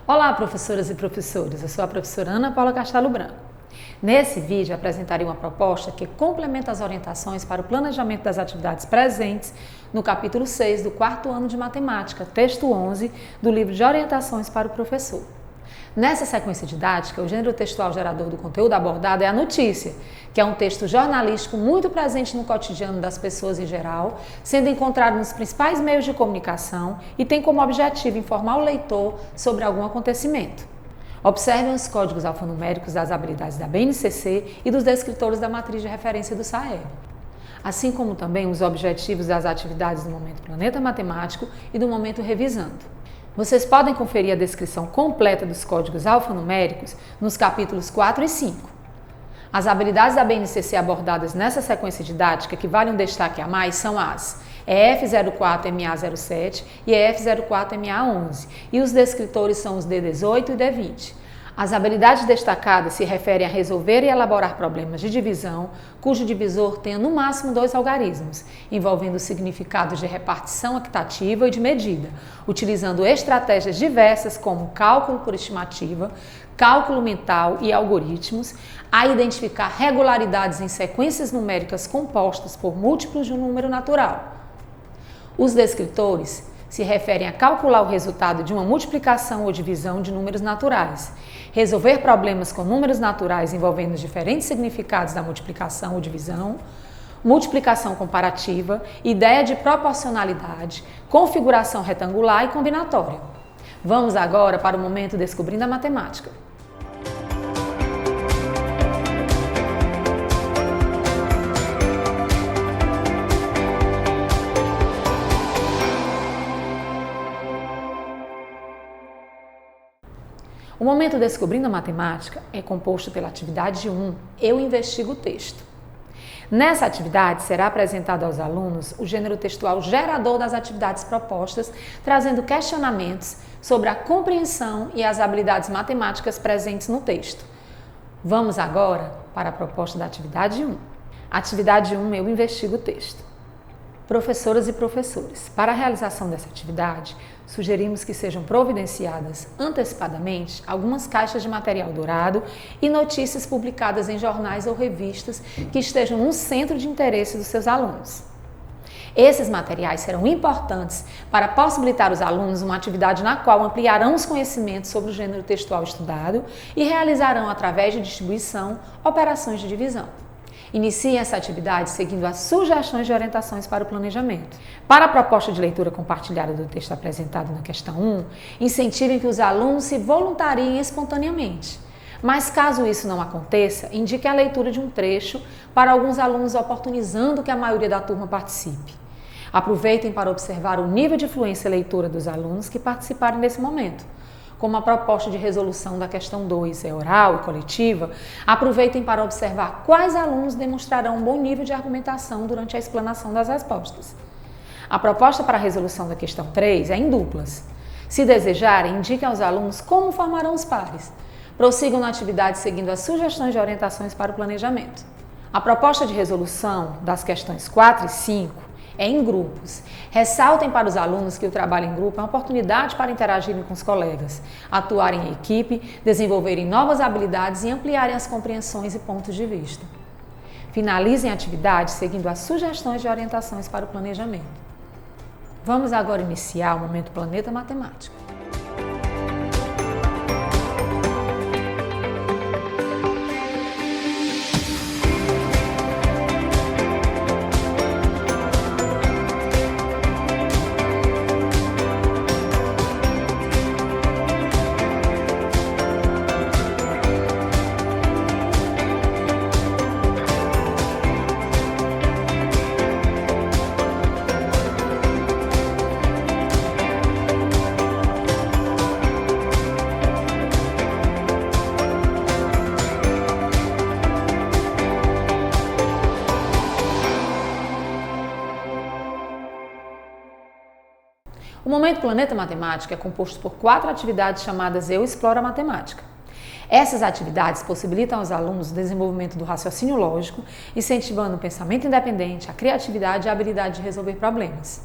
Olá, professoras e professores, eu sou a professora Ana Paula Castelo Branco. Nesse vídeo apresentarei uma proposta que complementa as orientações para o planejamento das atividades presentes no capítulo 6 do 4º ano de matemática, texto 11 do livro de orientações para o professor. Nessa sequência didática, o gênero textual gerador do conteúdo abordado é a notícia, que é um texto jornalístico muito presente no cotidiano das pessoas em geral, sendo encontrado nos principais meios de comunicação e tem como objetivo informar o leitor sobre algum acontecimento. Observem os códigos alfanuméricos das habilidades da BNCC e dos descritores da matriz de referência do SAEB, assim como também os objetivos das atividades do momento Planeta Matemático e do momento Revisando. Vocês podem conferir a descrição completa dos códigos alfanuméricos nos capítulos 4 e 5. As habilidades da BNCC abordadas nessa sequência didática que valem um destaque a mais são as EF04MA07 e EF04MA11, e os descritores são os D18 e D20. As habilidades destacadas se referem a resolver e elaborar problemas de divisão, cujo divisor tenha no máximo 2 algarismos, envolvendo significados de repartição equitativa e de medida, utilizando estratégias diversas como cálculo por estimativa, cálculo mental e algoritmos, a identificar regularidades em sequências numéricas compostas por múltiplos de um número natural. Os descritores se referem a calcular o resultado de uma multiplicação ou divisão de números naturais, resolver problemas com números naturais envolvendo os diferentes significados da multiplicação ou divisão, multiplicação comparativa, ideia de proporcionalidade, configuração retangular e combinatória. Vamos agora para o momento Descobrindo a Matemática. O momento Descobrindo a Matemática é composto pela atividade 1, Eu investigo o texto. Nessa atividade será apresentado aos alunos o gênero textual gerador das atividades propostas, trazendo questionamentos sobre a compreensão e as habilidades matemáticas presentes no texto. Vamos agora para a proposta da atividade 1. Atividade 1, Eu investigo o texto. Professoras e professores, para a realização dessa atividade, sugerimos que sejam providenciadas antecipadamente algumas caixas de material dourado e notícias publicadas em jornais ou revistas que estejam no centro de interesse dos seus alunos. Esses materiais serão importantes para possibilitar aos alunos uma atividade na qual ampliarão os conhecimentos sobre o gênero textual estudado e realizarão, através de distribuição, operações de divisão. Iniciem essa atividade seguindo as sugestões de orientações para o planejamento. Para a proposta de leitura compartilhada do texto apresentado na questão 1, incentivem que os alunos se voluntariem espontaneamente. Mas caso isso não aconteça, indique a leitura de um trecho para alguns alunos, oportunizando que a maioria da turma participe. Aproveitem para observar o nível de fluência leitora dos alunos que participarem desse momento. Como a proposta de resolução da questão 2 é oral e coletiva, aproveitem para observar quais alunos demonstrarão um bom nível de argumentação durante a explanação das respostas. A proposta para a resolução da questão 3 é em duplas. Se desejarem, indiquem aos alunos como formarão os pares. Prossigam na atividade seguindo as sugestões de orientações para o planejamento. A proposta de resolução das questões 4 e 5 é em grupos. Ressaltem para os alunos que o trabalho em grupo é uma oportunidade para interagirem com os colegas, atuarem em equipe, desenvolverem novas habilidades e ampliarem as compreensões e pontos de vista. Finalizem a atividade seguindo as sugestões de orientações para o planejamento. Vamos agora iniciar o momento Planeta Matemática. O momento Planeta Matemática é composto por 4 atividades chamadas Eu Exploro a Matemática. Essas atividades possibilitam aos alunos o desenvolvimento do raciocínio lógico, incentivando o pensamento independente, a criatividade e a habilidade de resolver problemas.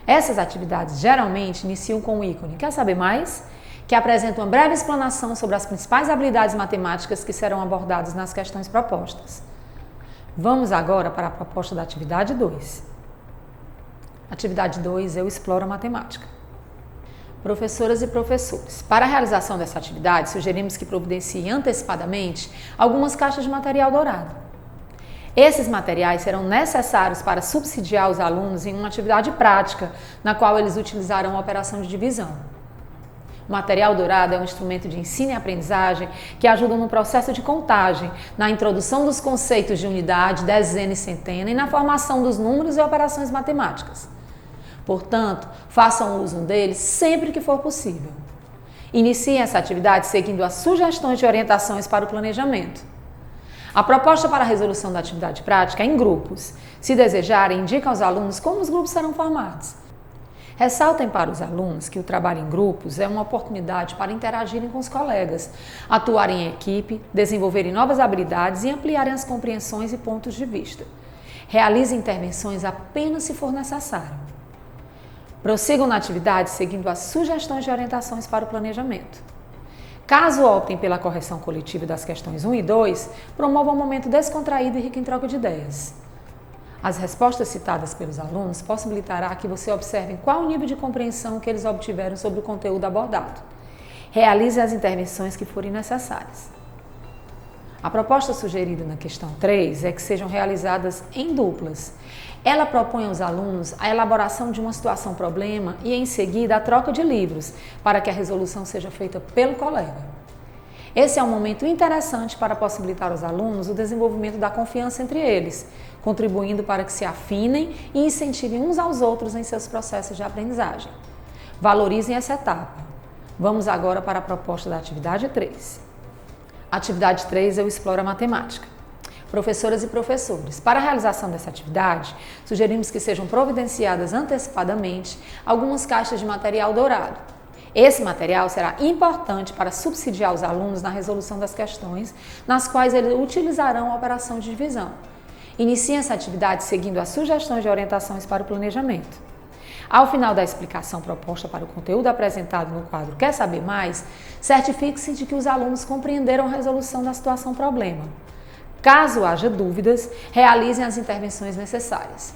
Essas atividades geralmente iniciam com o ícone "Quer saber mais?", que apresenta uma breve explanação sobre as principais habilidades matemáticas que serão abordadas nas questões propostas. Vamos agora para a proposta da atividade 2. Atividade 2, eu exploro a matemática. Professoras e professores, para a realização dessa atividade, sugerimos que providenciem antecipadamente algumas caixas de material dourado. Esses materiais serão necessários para subsidiar os alunos em uma atividade prática, na qual eles utilizarão a operação de divisão. O material dourado é um instrumento de ensino e aprendizagem que ajuda no processo de contagem, na introdução dos conceitos de unidade, dezena e centena e na formação dos números e operações matemáticas. Portanto, façam uso deles sempre que for possível. Iniciem essa atividade seguindo as sugestões de orientações para o planejamento. A proposta para a resolução da atividade prática é em grupos. Se desejarem, indiquem aos alunos como os grupos serão formados. Ressaltem para os alunos que o trabalho em grupos é uma oportunidade para interagirem com os colegas, atuarem em equipe, desenvolverem novas habilidades e ampliarem as compreensões e pontos de vista. Realizem intervenções apenas se for necessário. Prossigam na atividade seguindo as sugestões de orientações para o planejamento. Caso optem pela correção coletiva das questões 1 e 2, promovam um momento descontraído e rico em troca de ideias. As respostas citadas pelos alunos possibilitará que você observe qual o nível de compreensão que eles obtiveram sobre o conteúdo abordado. Realize as intervenções que forem necessárias. A proposta sugerida na questão 3 é que sejam realizadas em duplas. Ela propõe aos alunos a elaboração de uma situação-problema e, em seguida, a troca de livros, para que a resolução seja feita pelo colega. Esse é um momento interessante para possibilitar aos alunos o desenvolvimento da confiança entre eles, contribuindo para que se afinem e incentivem uns aos outros em seus processos de aprendizagem. Valorizem essa etapa. Vamos agora para a proposta da atividade 3. Atividade 3, eu exploro a matemática. Professoras e professores, para a realização dessa atividade, sugerimos que sejam providenciadas antecipadamente algumas caixas de material dourado. Esse material será importante para subsidiar os alunos na resolução das questões, nas quais eles utilizarão a operação de divisão. Iniciem essa atividade seguindo as sugestões de orientações para o planejamento. Ao final da explicação proposta para o conteúdo apresentado no quadro Quer Saber Mais, certifique-se de que os alunos compreenderam a resolução da situação-problema. Caso haja dúvidas, realizem as intervenções necessárias.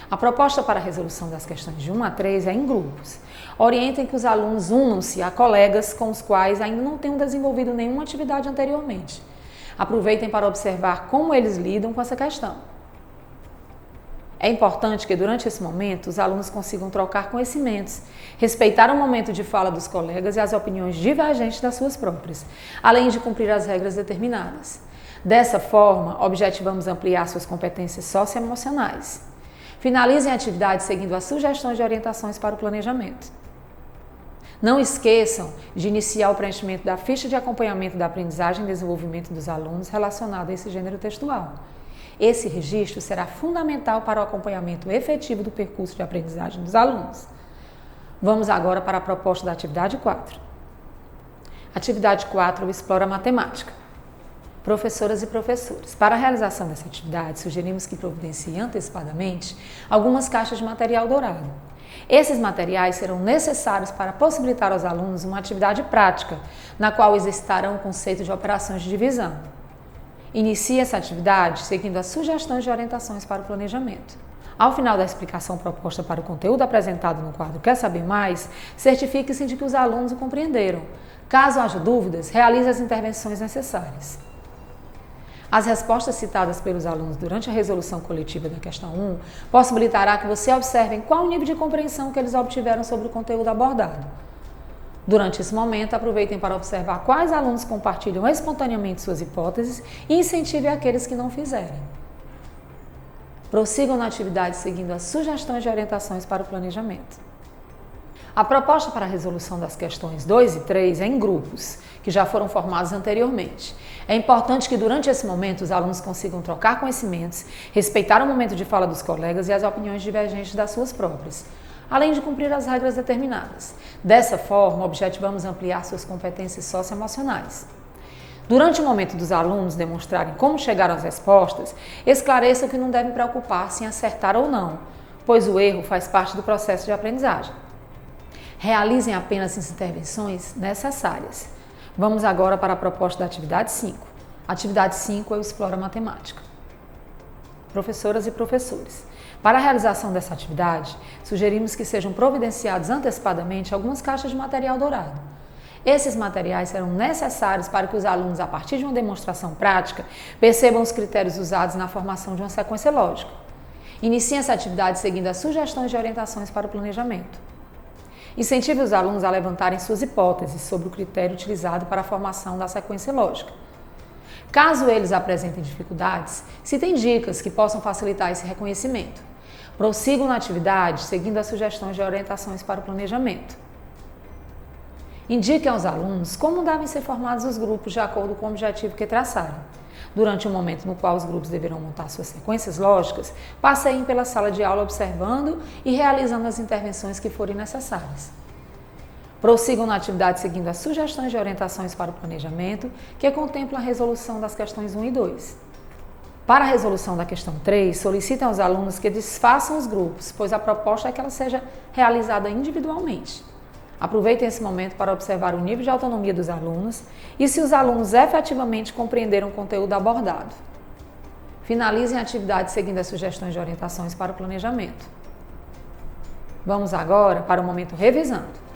A proposta para a resolução das questões de 1 a 3 é em grupos. Orientem que os alunos unam-se a colegas com os quais ainda não tenham desenvolvido nenhuma atividade anteriormente. Aproveitem para observar como eles lidam com essa questão. É importante que durante esse momento os alunos consigam trocar conhecimentos, respeitar o momento de fala dos colegas e as opiniões divergentes das suas próprias, além de cumprir as regras determinadas. Dessa forma, objetivamos ampliar suas competências socioemocionais. Finalizem a atividade seguindo as sugestões de orientações para o planejamento. Não esqueçam de iniciar o preenchimento da ficha de acompanhamento da aprendizagem e desenvolvimento dos alunos relacionado a esse gênero textual. Esse registro será fundamental para o acompanhamento efetivo do percurso de aprendizagem dos alunos. Vamos agora para a proposta da atividade 4. Atividade 4, explora a matemática. Professoras e professores, para a realização dessa atividade, sugerimos que providenciem antecipadamente algumas caixas de material dourado. Esses materiais serão necessários para possibilitar aos alunos uma atividade prática, na qual exercitarão o conceito de operações de divisão. Inicie essa atividade seguindo as sugestões de orientações para o planejamento. Ao final da explicação proposta para o conteúdo apresentado no quadro Quer Saber Mais, certifique-se de que os alunos o compreenderam. Caso haja dúvidas, realize as intervenções necessárias. As respostas citadas pelos alunos durante a resolução coletiva da questão 1 possibilitará que você observe qual o nível de compreensão que eles obtiveram sobre o conteúdo abordado. Durante esse momento, aproveitem para observar quais alunos compartilham espontaneamente suas hipóteses e incentive aqueles que não fizerem. Prossigam na atividade seguindo as sugestões de orientações para o planejamento. A proposta para a resolução das questões 2 e 3 é em grupos, que já foram formados anteriormente. É importante que durante esse momento os alunos consigam trocar conhecimentos, respeitar o momento de fala dos colegas e as opiniões divergentes das suas próprias, além de cumprir as regras determinadas. Dessa forma, objetivamos ampliar suas competências socioemocionais. Durante o momento dos alunos demonstrarem como chegaram às respostas, esclareçam que não devem preocupar-se em acertar ou não, pois o erro faz parte do processo de aprendizagem. Realizem apenas as intervenções necessárias. Vamos agora para a proposta da atividade 5. Atividade 5 é o Explora Matemática. Professoras e professores, para a realização dessa atividade, sugerimos que sejam providenciados antecipadamente algumas caixas de material dourado. Esses materiais serão necessários para que os alunos, a partir de uma demonstração prática, percebam os critérios usados na formação de uma sequência lógica. Iniciem essa atividade seguindo as sugestões de orientações para o planejamento. Incentive os alunos a levantarem suas hipóteses sobre o critério utilizado para a formação da sequência lógica. Caso eles apresentem dificuldades, citem dicas que possam facilitar esse reconhecimento. Prossigam na atividade seguindo as sugestões de orientações para o planejamento. Indiquem aos alunos como devem ser formados os grupos de acordo com o objetivo que traçarem. Durante o momento no qual os grupos deverão montar suas sequências lógicas, passeiem pela sala de aula observando e realizando as intervenções que forem necessárias. Prossigam na atividade seguindo as sugestões de orientações para o planejamento, que contemplam a resolução das questões 1 e 2. Para a resolução da questão 3, solicitem aos alunos que desfaçam os grupos, pois a proposta é que ela seja realizada individualmente. Aproveitem esse momento para observar o nível de autonomia dos alunos e se os alunos efetivamente compreenderam o conteúdo abordado. Finalizem a atividade seguindo as sugestões de orientações para o planejamento. Vamos agora para o momento revisando.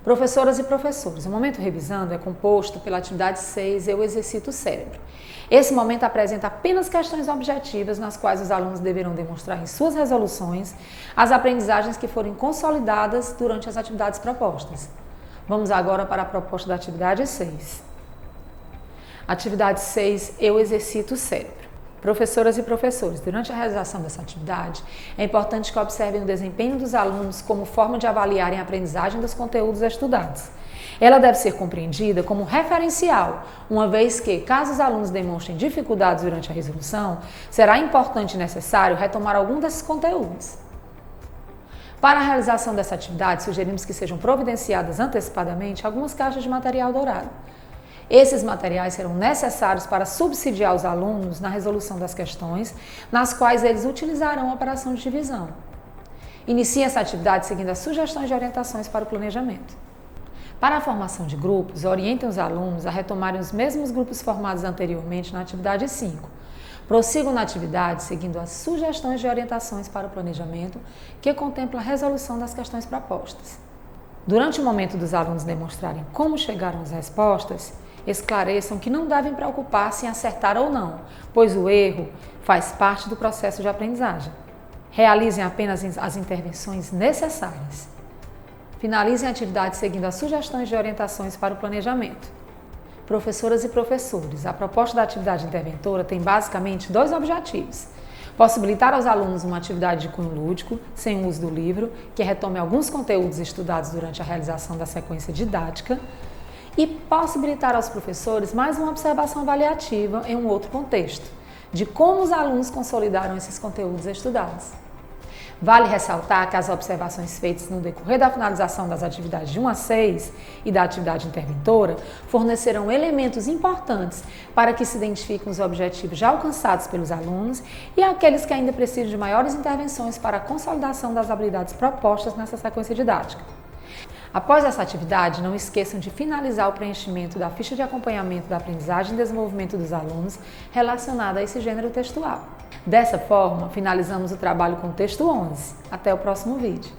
Professoras e professores, o momento revisando é composto pela atividade 6, Eu Exercito o Cérebro. Esse momento apresenta apenas questões objetivas nas quais os alunos deverão demonstrar em suas resoluções as aprendizagens que forem consolidadas durante as atividades propostas. Vamos agora para a proposta da atividade 6. Atividade 6, Eu Exercito o Cérebro. Professoras e professores, durante a realização dessa atividade, é importante que observem o desempenho dos alunos como forma de avaliarem a aprendizagem dos conteúdos estudados. Ela deve ser compreendida como referencial, uma vez que, caso os alunos demonstrem dificuldades durante a resolução, será importante e necessário retomar algum desses conteúdos. Para a realização dessa atividade, sugerimos que sejam providenciadas antecipadamente algumas caixas de material dourado. Esses materiais serão necessários para subsidiar os alunos na resolução das questões, nas quais eles utilizarão a operação de divisão. Iniciem essa atividade seguindo as sugestões de orientações para o planejamento. Para a formação de grupos, orientem os alunos a retomarem os mesmos grupos formados anteriormente na atividade 5. Prossigam na atividade seguindo as sugestões de orientações para o planejamento, que contempla a resolução das questões propostas. Durante o momento dos alunos demonstrarem como chegaram às respostas, esclareçam que não devem preocupar-se em acertar ou não, pois o erro faz parte do processo de aprendizagem. Realizem apenas as intervenções necessárias. Finalizem a atividade seguindo as sugestões de orientações para o planejamento. Professoras e professores, a proposta da atividade interventora tem basicamente 2 objetivos. Possibilitar aos alunos uma atividade de cunho lúdico, sem o uso do livro, que retome alguns conteúdos estudados durante a realização da sequência didática, e possibilitar aos professores mais uma observação avaliativa em um outro contexto, de como os alunos consolidaram esses conteúdos estudados. Vale ressaltar que as observações feitas no decorrer da finalização das atividades de 1 a 6 e da atividade interventora fornecerão elementos importantes para que se identifiquem os objetivos já alcançados pelos alunos e aqueles que ainda precisam de maiores intervenções para a consolidação das habilidades propostas nessa sequência didática. Após essa atividade, não esqueçam de finalizar o preenchimento da ficha de acompanhamento da aprendizagem e desenvolvimento dos alunos relacionada a esse gênero textual. Dessa forma, finalizamos o trabalho com o texto 11. Até o próximo vídeo.